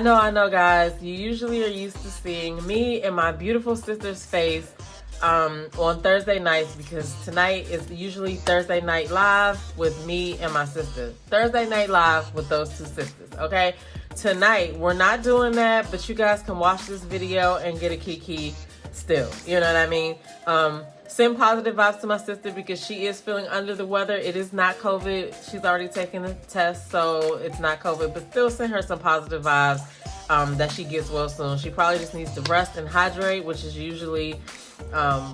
I know, guys. You usually are used to seeing me and my beautiful sister's face on Thursday nights, because tonight is usually Thursday Night Live with me and my sister. Thursday Night Live with those two sisters, okay? Tonight, we're not doing that, but you guys can watch this video and get a kiki still. You know what I mean? Send positive vibes to my sister because she is feeling under the weather. It is not COVID. She's already taken the test, so it's not COVID. But still send her some positive vibes that she gets well soon. She probably just needs to rest and hydrate, which is usually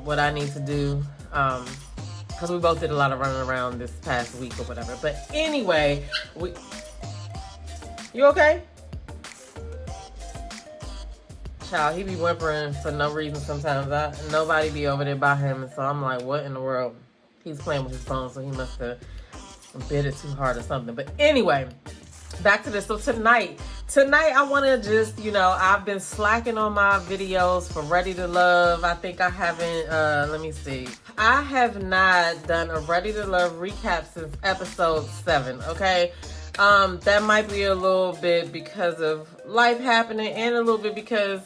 what I need to do. Because we both did a lot of running around this past week or whatever. But anyway, you okay? Child, he be whimpering for no reason sometimes. Nobody be over there by him, and so I'm like, what in the world? He's playing with his phone, so he must have bit it too hard or something. But anyway, back to this. So tonight I want to just, I've been slacking on my videos for Ready to Love. I think I haven't, let me see. I have not done a Ready to Love recap since episode 7, okay? That might be a little bit because of life happening and a little bit because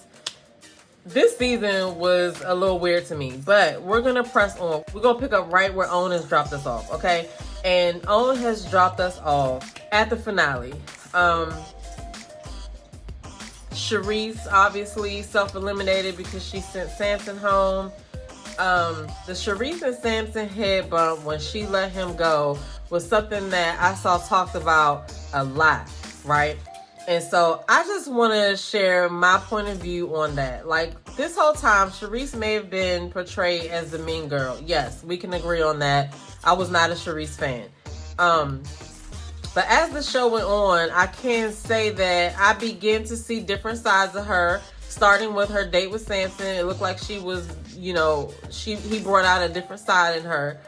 this season was a little weird to me, but we're going to press on. We're going to pick up right where Owen has dropped us off, okay? And Owen has dropped us off at the finale. Charisse obviously self-eliminated because she sent Samson home. The Charisse and Samson head bump when she let him go was something that I saw talked about a lot, right? And so I just want to share my point of view on that. Like, this whole time, Charisse may have been portrayed as the mean girl. Yes, we can agree on that. I was not a Charisse fan. But as the show went on, I can say that I began to see different sides of her, starting with her date with Samson. It looked like she was, he brought out a different side in her.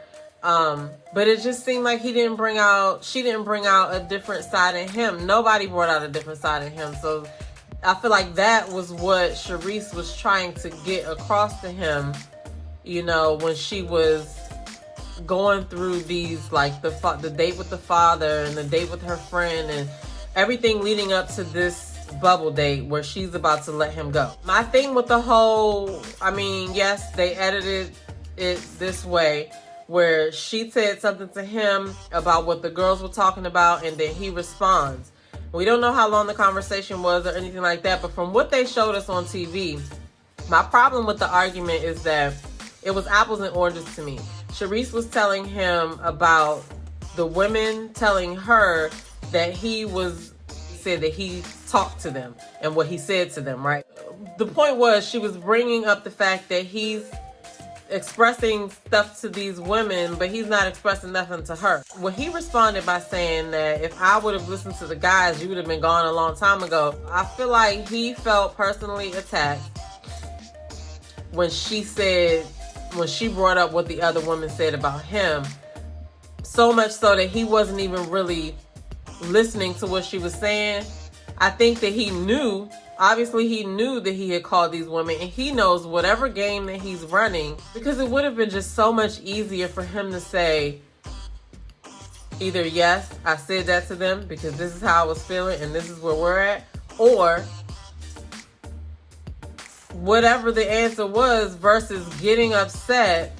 But it just seemed like she didn't bring out a different side in him. Nobody brought out a different side in him. So I feel like that was what Charisse was trying to get across to him, when she was going through these, like the date with the father and the date with her friend and everything leading up to this bubble date where she's about to let him go. My thing with the whole, yes, they edited it this way, where she said something to him about what the girls were talking about, and then he responds. We don't know how long the conversation was or anything like that, but from what they showed us on TV, my problem with the argument is that it was apples and oranges to me. Charisse was telling him about the women telling her that he said that he talked to them and what he said to them, right? The point was, she was bringing up the fact that he's expressing stuff to these women, but he's not expressing nothing to her. Well, he responded by saying that if I would have listened to the guys, you would have been gone a long time ago. I feel like he felt personally attacked when she brought up what the other woman said about him, so much so that he wasn't even really listening to what she was saying. I think that he knew that he had called these women, and he knows whatever game that he's running, because it would have been just so much easier for him to say either, yes, I said that to them because this is how I was feeling and this is where we're at, or whatever the answer was, versus getting upset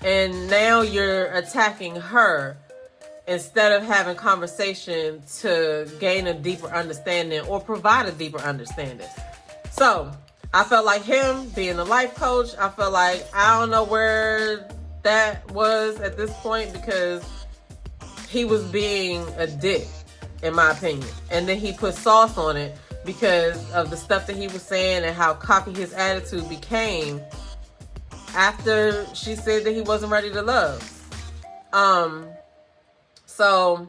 and now you're attacking her instead of having conversation to gain a deeper understanding or provide a deeper understanding. So I felt like him being a life coach, I felt like I don't know where that was at this point, because he was being a dick, in my opinion. And then he put sauce on it because of the stuff that he was saying and how cocky his attitude became after she said that he wasn't ready to love. So,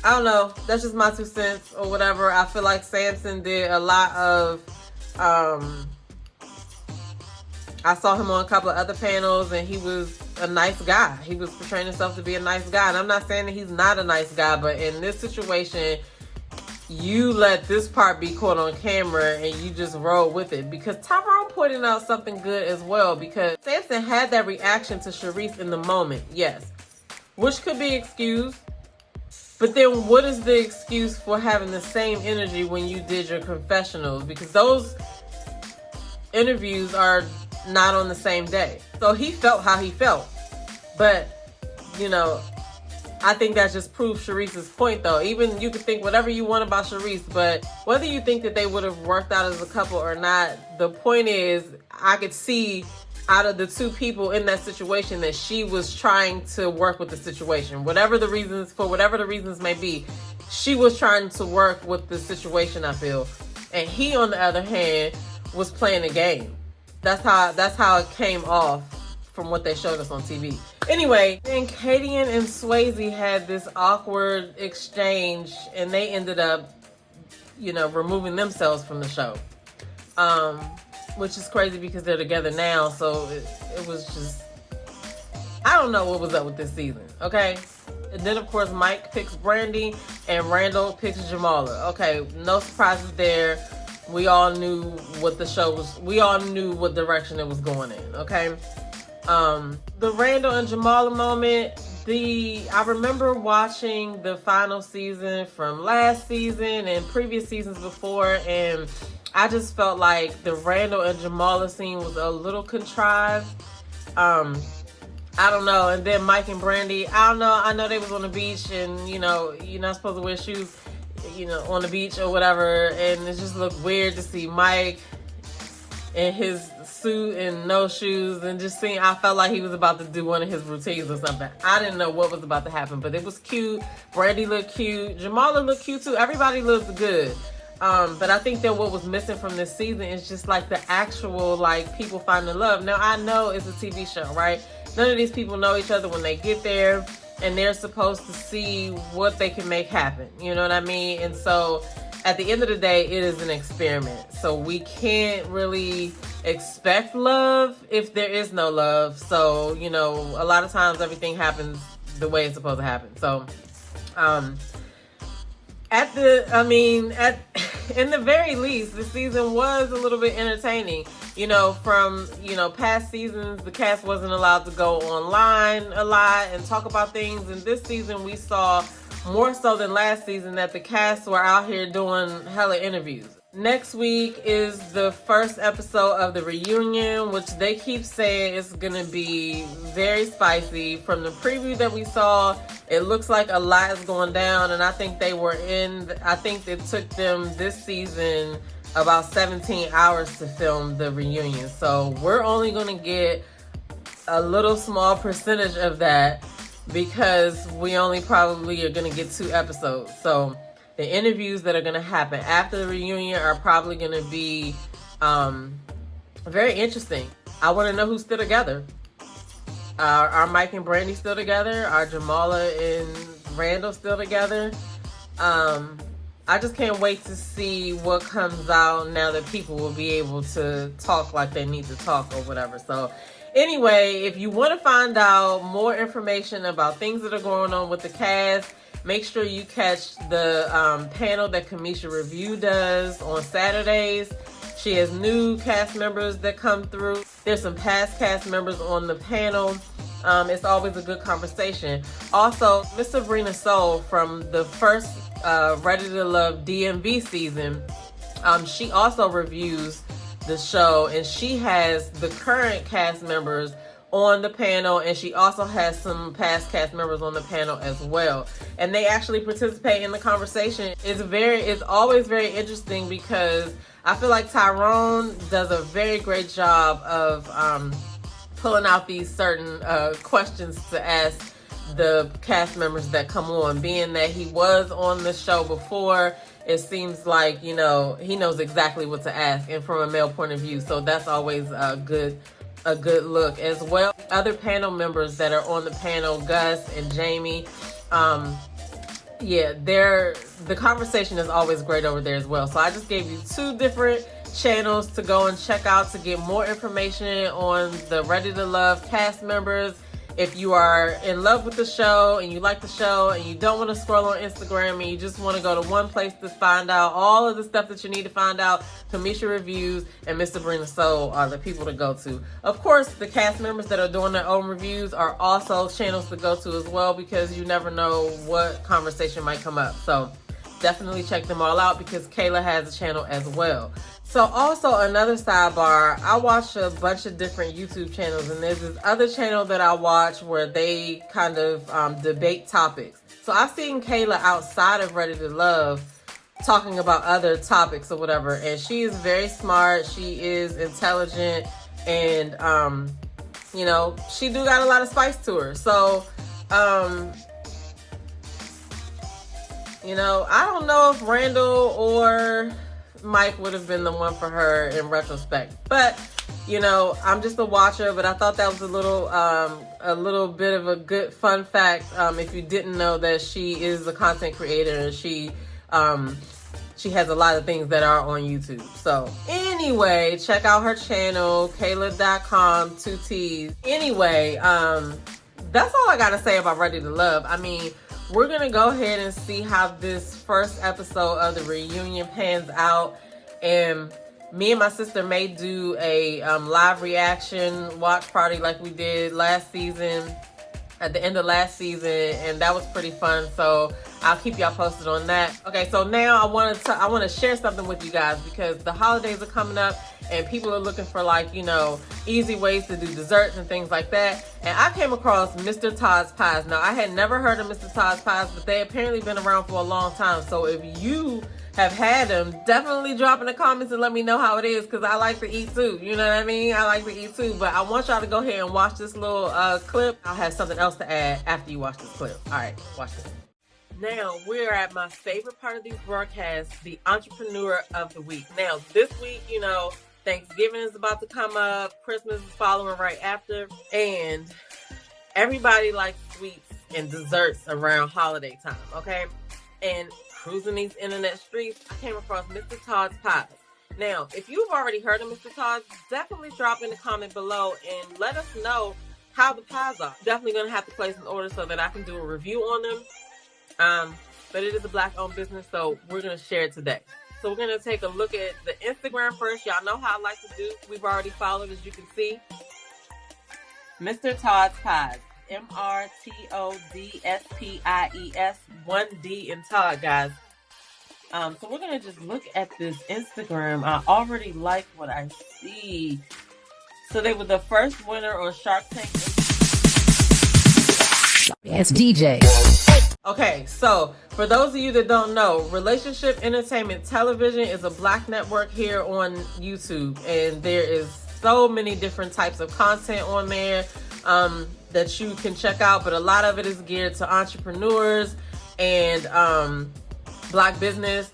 I don't know. That's just my 2 cents or whatever. I feel like Samson did a lot of, I saw him on a couple of other panels and he was a nice guy. He was portraying himself to be a nice guy. And I'm not saying that he's not a nice guy, but in this situation, you let this part be caught on camera and you just roll with it. Because Tyrone pointed out something good as well, because Samson had that reaction to Charisse in the moment, yes, which could be excused. But then what is the excuse for having the same energy when you did your confessionals? Because those interviews are not on the same day. So he felt how he felt. But, you know, I think that just proves Charisse's point, though. Even you could think whatever you want about Charisse, but whether you think that they would have worked out as a couple or not, the point is, I could see out of the two people in that situation that she was trying to work with the situation. Whatever the reasons may be, she was trying to work with the situation, I feel. And he, on the other hand, was playing a game. That's how it came off from what they showed us on TV. Anyway, then Kadian and Swayze had this awkward exchange, and they ended up, you know, removing themselves from the show. Which is crazy because they're together now, so it was just, I don't know what was up with this season, okay? And then, of course, Mike picks Brandy, and Randall picks Jamala. Okay, no surprises there. We all knew what the show was, we all knew what direction it was going in, okay? The Randall and Jamala moment, I remember watching the final season from last season and previous seasons before, and I just felt like the Randall and Jamala scene was a little contrived. I don't know. And then Mike and Brandy, I don't know. I know they was on the beach, and, you know, you're not supposed to wear shoes, you know, on the beach or whatever. And it just looked weird to see Mike in his suit and no shoes, and just seeing, I felt like he was about to do one of his routines or something. I didn't know what was about to happen, but it was cute. Brandy looked cute. Jamala looked cute too. Everybody looked good. But I think that what was missing from this season is just like the actual, like, people finding love. Now, I know it's a TV show, right? None of these people know each other when they get there, and they're supposed to see what they can make happen. You know what I mean? And so at the end of the day, it is an experiment. So we can't really expect love if there is no love. So, you know, a lot of times everything happens the way it's supposed to happen. So, in the very least, the season was a little bit entertaining. You know, from, you know, past seasons, the cast wasn't allowed to go online a lot and talk about things. And this season, we saw more so than last season that the cast were out here doing hella interviews. Next week is the first episode of the reunion, which they keep saying is going to be very spicy. From the preview that we saw, it looks like a lot is going down, and I think it took them this season about 17 hours to film the reunion. So we're only going to get a little small percentage of that because we only probably are going to get 2 episodes. So the interviews that are going to happen after the reunion are probably going to be very interesting. I want to know who's still together. Are Mike and Brandy still together? Are Jamala and Randall still together? I just can't wait to see what comes out now that people will be able to talk like they need to talk or whatever. So anyway, if you want to find out more information about things that are going on with the cast, make sure you catch the panel that Kamisha Review does on Saturdays. She has new cast members that come through. There's some past cast members on the panel. It's always a good conversation. Also, Miss Sabrina Soul from the first Ready to Love DMV season, she also reviews the show, and she has the current cast members on the panel, and she also has some past cast members on the panel as well, and they actually participate in the conversation. It's always very interesting because I feel like Tyrone does a very great job of pulling out these certain questions to ask the cast members that come on. Being that he was on the show before, it seems like, you know, he knows exactly what to ask, and from a male point of view, so that's always a good look as well. Other panel members that are on the panel, Gus and Jamie, the conversation is always great over there as well. So I just gave you 2 different channels to go and check out to get more information on the Ready to Love cast members. If you are in love with the show and you like the show and you don't want to scroll on Instagram and you just want to go to one place to find out all of the stuff that you need to find out, Cameshia Reviews and Miss Sabrina Soul are the people to go to. Of course, the cast members that are doing their own reviews are also channels to go to as well, because you never know what conversation might come up. So definitely check them all out, because Kayla has a channel as well. So also another sidebar, I watch a bunch of different YouTube channels, and there's this other channel that I watch where they kind of debate topics. So I've seen Kayla outside of Ready to Love talking about other topics or whatever, and she is very smart, she is intelligent, and you know, she do got a lot of spice to her. So you know, I don't know if Randall or Mike would have been the one for her in retrospect, but you know, I'm just a watcher. But I thought that was a little bit of a good fun fact, if you didn't know that she is a content creator, and she has a lot of things that are on YouTube. So anyway, check out her channel, Kayla.com, 2 T's. Anyway, that's all I gotta say about Ready to Love. I mean, we're gonna go ahead and see how this first episode of the reunion pans out, and me and my sister may do a live reaction watch party like we did last season, at the end of last season, and that was pretty fun. So I'll keep y'all posted on that. Okay, so now I want to share something with you guys, because the holidays are coming up and people are looking for, like, you know, easy ways to do desserts and things like that. And I came across Mr. Todd's Pies. Now, I had never heard of Mr. Todd's Pies, but they apparently been around for a long time. So if you have had them, definitely drop in the comments and let me know how it is, because I like to eat too. You know what I mean? I like to eat too. But I want y'all to go ahead and watch this little clip. I'll have something else to add after you watch this clip. All right, watch this. Now, we're at my favorite part of these broadcasts, the Entrepreneur of the Week. Now, this week, you know, Thanksgiving is about to come up, Christmas is following right after, and everybody likes sweets and desserts around holiday time, okay? And cruising these internet streets, I came across Mr. Todd's Pies. Now, if you've already heard of Mr. Todd's, definitely drop in the comment below and let us know how the pies are. Definitely gonna have to place an order so that I can do a review on them. But it is a Black-owned business, so we're gonna share it today. So we're going to take a look at the Instagram first. Y'all know how I like to do. We've already followed, as you can see. Mr. Todd's Pies. MrToddspies. 1 D in Todd, guys. So we're going to just look at this Instagram. I already like what I see. So they were the first winner on Shark Tank. Yes, DJ. Okay, so for those of you that don't know, Relationship Entertainment Television is a Black network here on YouTube, and there is so many different types of content on there that you can check out, but a lot of it is geared to entrepreneurs and Black business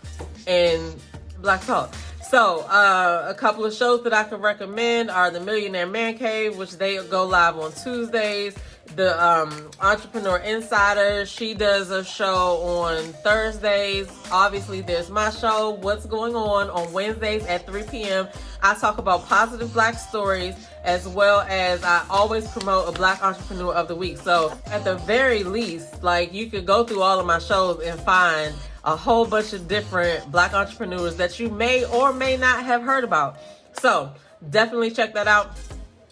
and Black talk. So a couple of shows that I can recommend are the Millionaire Man Cave, which they go live on Tuesdays. The Entrepreneur Insider, she does a show on Thursdays. Obviously, there's my show, What's Going On Wednesdays at 3 p.m. I talk about positive Black stories, as well as I always promote a Black Entrepreneur of the Week. So at the very least, like, you could go through all of my shows and find a whole bunch of different Black entrepreneurs that you may or may not have heard about. So definitely check that out.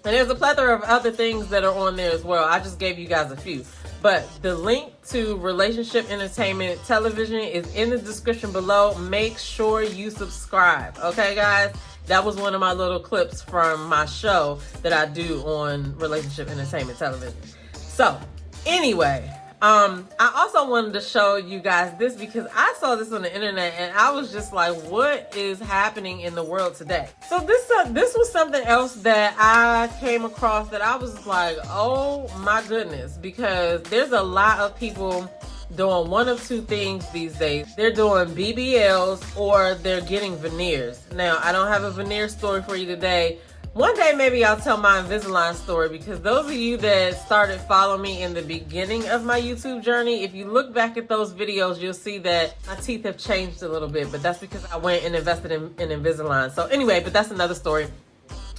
And there's a plethora of other things that are on there as well. I just gave you guys a few. But the link to Relationship Entertainment Television is in the description below. Make sure you subscribe. Okay, guys? That was one of my little clips from my show that I do on Relationship Entertainment Television. So, anyway, I also wanted to show you guys this because I saw this on the internet and I was just like, what is happening in the world today? So this was something else that I came across that I was like, oh my goodness, because there's a lot of people doing one of two things these days. They're doing BBLs or they're getting veneers. Now, I don't have a veneer story for you today. One day, maybe I'll tell my Invisalign story, because those of you that started following me in the beginning of my YouTube journey, if you look back at those videos, you'll see that my teeth have changed a little bit, but that's because I went and invested in Invisalign. So anyway, but that's another story.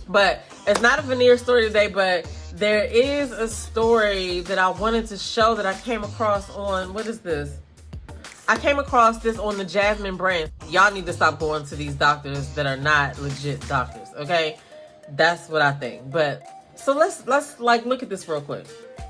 But it's not a veneer story today, but There is a story that I wanted to show that I came across on, what is this? I came across this on the Jasmine brand. Y'all need to stop going to these doctors that are not legit doctors, okay? That's what I think. But so let's like look at this real quick.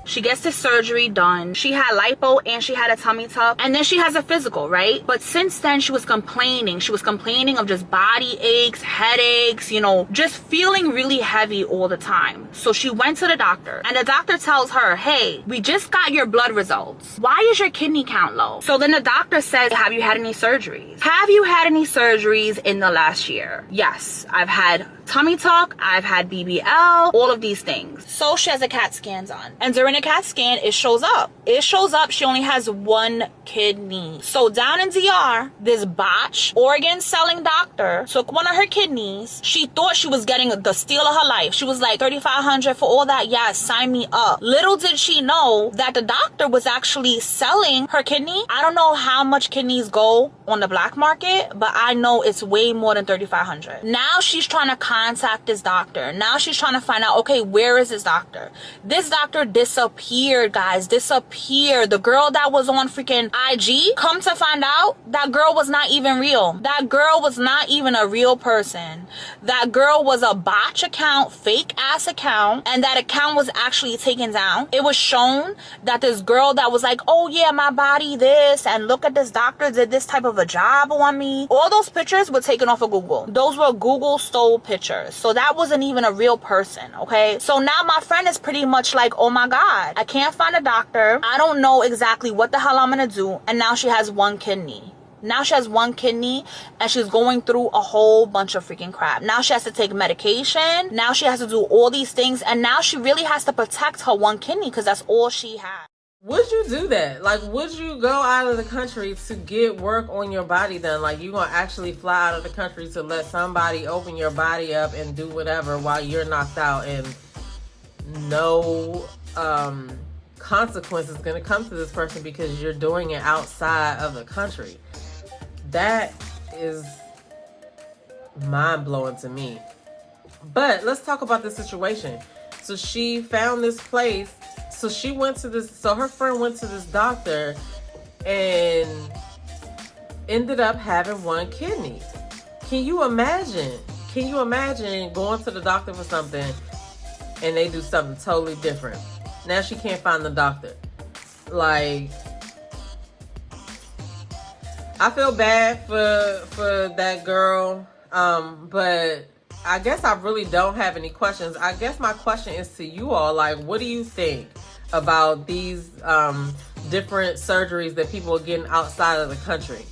She gets this surgery done. She had lipo and she had a tummy tuck. And then she has a physical, right? But since then, she was complaining. She was complaining of just body aches, headaches, you know, just feeling really heavy all the time. So she went to the doctor and the doctor tells her, hey, we just got your blood results. Why is your kidney count low? So then the doctor says, have you had any surgeries? Have you had any surgeries in the last year? Yes, I've had tummy tuck, I've had BBL, all of these things. So she has a CAT scans on. And during a CAT scan, it shows up. It shows up she only has one kidney. So down in DR, this botch organ selling doctor took one of her kidneys. She thought she was getting the steal of her life. She was like, $3,500 for all that? Yes, sign me up. Little did she know that the doctor was actually selling her kidney. I don't know how much kidneys go on the black market, but I know it's way more than $3,500. Now she's trying to contact this doctor. Now she's trying to find out, okay, where is this doctor? This doctor disappeared, guys. Disappeared. The girl that was on freaking IG, come to find out, that girl was not even real. That girl was not even a real person. That girl was a botch account, fake ass account, and that account was actually taken down. It was shown that this girl that was like, oh yeah, my body this, and look at this doctor did this type of a job on me. All those pictures were taken off of Google. Those were Google stole pictures. So that wasn't even a real person, okay? So now my friend is pretty much like, oh my God, I can't find a doctor. I don't know exactly what the hell I'm gonna do. And now she has one kidney. Now she has one kidney and she's going through a whole bunch of freaking crap. Now she has to take medication. Now she has to do all these things. And now she really has to protect her one kidney because that's all she has. Would you do that? Like, would you go out of the country to get work on your body done? Like, you gonna actually fly out of the country to let somebody open your body up and do whatever while you're knocked out and no consequences gonna come to this person because you're doing it outside of the country? That is mind-blowing to me. But let's talk about the situation. So she found this place. So she went to this, so her friend went to this doctor and ended up having one kidney. Can you imagine? Can you imagine going to the doctor for something and they do something totally different? Now she can't find the doctor. Like, I feel bad for that girl, but I guess I really don't have any questions. I guess my question is to you all, like, what do you think about these different surgeries that people are getting outside of the country?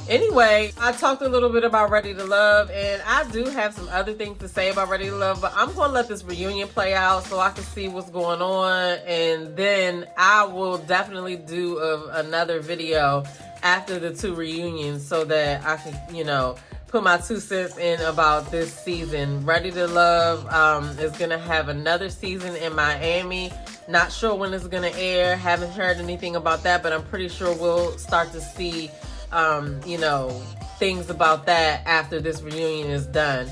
Anyway, I talked a little bit about Ready to Love, and I do have some other things to say about Ready to Love, but I'm going to let this reunion play out so I can see what's going on, and then I will definitely do another video after the two reunions so that I can, you know, put my 2 cents in about this season. Ready to Love is going to have another season in Miami. Not sure when it's going to air. Haven't heard anything about that, but I'm pretty sure we'll start to see you know, things about that after this reunion is done.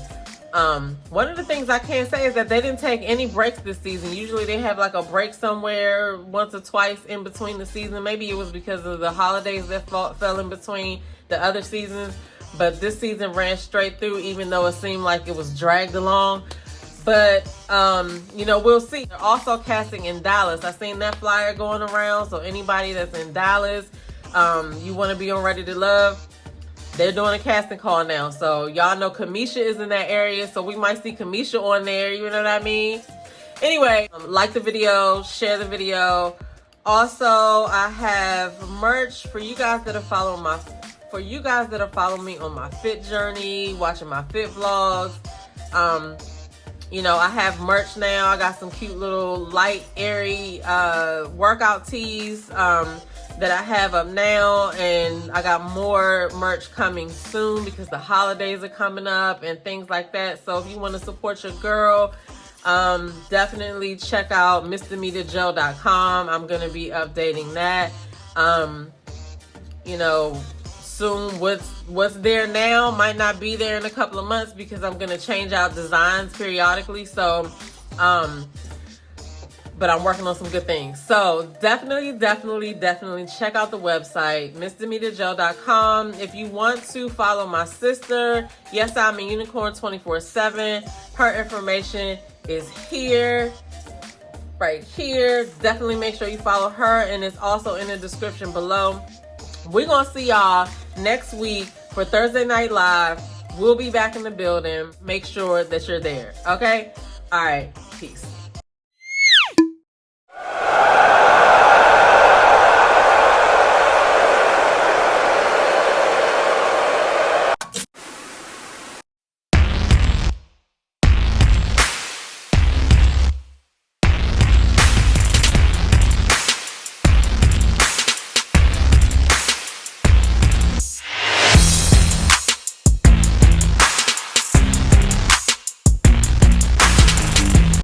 One of the things I can say is that they didn't take any breaks this season. Usually they have like a break somewhere once or twice in between the season. Maybe it was because of the holidays that fell in between the other seasons. But this season ran straight through, even though it seemed like it was dragged along. But, you know, we'll see. They're also casting in Dallas. I seen that flyer going around. So anybody that's in Dallas, you want to be on Ready to Love, they're doing a casting call now. So y'all know Kamisha is in that area. So we might see Kamisha on there. You know what I mean? Anyway, like the video, share the video. Also, I have merch for you guys that are following me on my fit journey, watching my fit vlogs. You know, I have merch now. I got some cute little light, airy workout tees that I have up now, and I got more merch coming soon because the holidays are coming up and things like that. So if you want to support your girl, definitely check out MrMediaJoe.com. I'm gonna be updating that. You know, soon what's there now might not be there in a couple of months because I'm gonna change out designs periodically. So But I'm working on some good things. So definitely check out the website, MissDemeterJoe.com. If you want to follow my sister, yes, I'm a unicorn 24/7. Her information is here, right here. Definitely make sure you follow her, and it's also in the description below. We're gonna see y'all next week for Thursday Night Live. We'll be back in the building. Make sure that you're there, okay? All right, peace.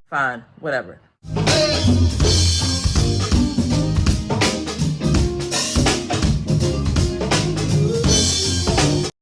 Fine, whatever.